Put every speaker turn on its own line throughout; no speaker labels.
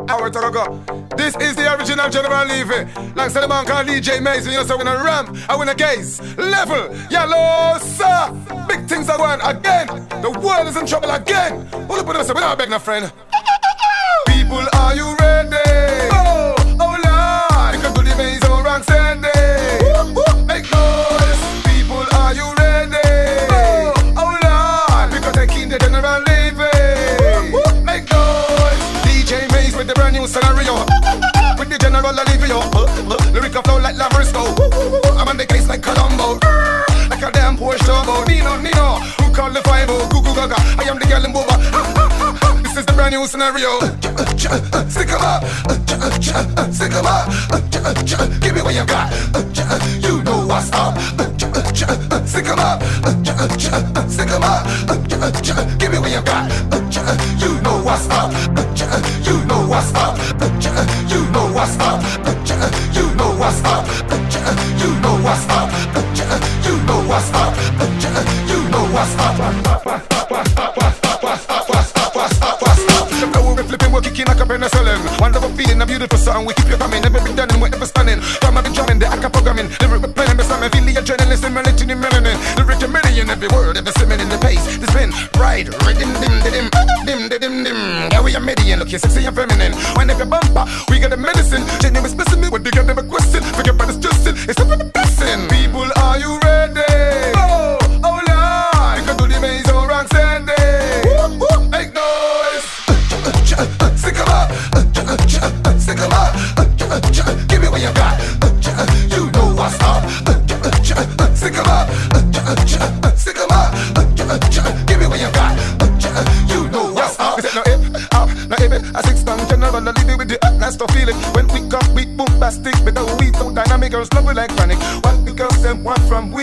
hour to go. This is the original General Levy. Like the man called DJ Mason, you know, so we in a ramp, I win a case. Level, yellow, sir. Big things are going again. The world is in trouble again. Hold up with us, we're not begging a friend. People, are you ready? Oh, oh Lord. You can do the maze on rank Sunday. Make noise. People, are you ready? Oh, oh Lord. Because they keep the General Levy. Make noise. DJ Maze with the brand new scenario. With the General Levy. Lyrical flow like Lambersco. I'm on the case like Colombo. Like a damn Porsche turbo. Nino. Who call the 5-0? Goo Gaga. I am the girl in Boba. This is the brand new scenario. Stick 'em up. Stick 'em up. Give me what you got. You know what's up. Stick 'em up. Stick 'em up. Give me what you got. You know what's up. You know what's up. You know what's up. You know what's up. You know what's up. You know what's up. You know what's up. The flow we're flipping, we're kicking like a penicillin. Wonderful feeling, a beautiful song. We keep you coming, never been done and we're ever stunning. From I've been drumming, the acca programming. Lyric we're playing, beside me, feel the adrenaline, similar to the melanin. Lyric a million, every word, every swimming in the pace. This been right, dim. Yeah, we are Median, looking sexy and feminine. When every bumper, we got the medicine. Genuine specimen, what they got never question. Forget about this Justin, it's up for the blessing. People, are you ready? Oh, oh Lord. You can do the maze on rank Sunday. Make noise. Stick 'em up. Stick 'em up. Give me what you got. You know what's up. Stick 'em up. Stick 'em up. Give me what you got. You know what's up. Is it no if, up, no if it? A 6-tongue General, I leave it with the nice to feel it. When we come, we bombastic, but the we so dynamic, girls love we like panic. What the girls them want from we?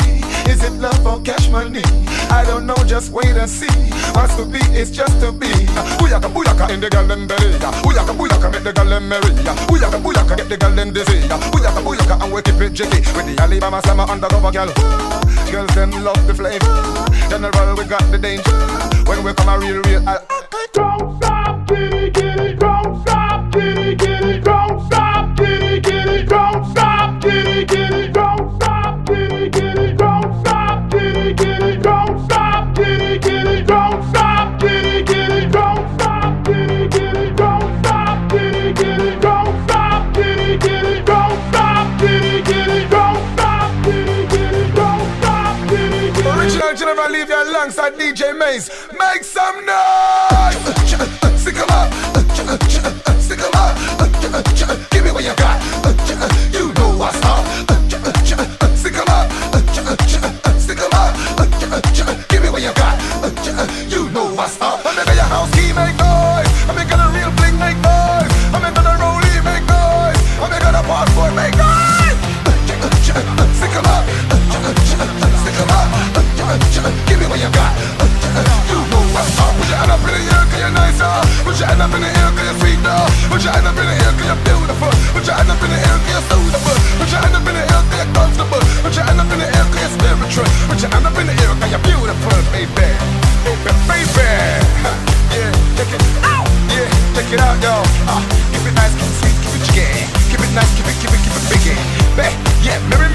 Is it love or cash money? I don't know, just wait and see. Wants to be, it's just to be. Booyaka in the girl them belly. Booyaka make the girl them merry. Booyaka get the girl them dizzy. Booyaka and we keep it jiggy. With the Alibama summer undercover girl. Girls them love the flavor. General, we got the danger. When we come a real
don't stop, get it, don't stop, get it, don't stop, get it, don't stop, get it, don't stop, get it, don't stop, get it, don't stop, get it, don't stop, get it, don't stop, get it, don't stop, get it, don't stop, get it, don't stop, get it, don't stop, get it, don't stop, get it.
Original General Levy alongside DJ Maze. Make some noise! Stick 'em up. Stick 'em up. Give me what you got. You know what's up. Stick 'em up. Stick 'em up. Give me what you got. You know what's up. I'm making your house key make noise. I'm making a real fling make noise. I'm making a rollie make noise. I'm making a passport make noise. Stick 'em up. Stick 'em up. Give me what you got. You know what's up. Put your hand up in the air 'cause you're nicer. Put your hand up in the air 'cause you're sweet now. Put your hand up in the air 'cause you're beautiful. Put your hand up in the air 'cause you're suitable. Put your hand up in the air 'cause you're comfortable. Put your hand up in the air 'cause you're spiritual. Put your hand up in the air 'cause you're beautiful, baby. Baby. Yeah, check it out. Yeah, check it out, yo. Keep it nice, keep it sweet, keep it jiggy. Keep it nice, keep it biggie. Yeah, mirror.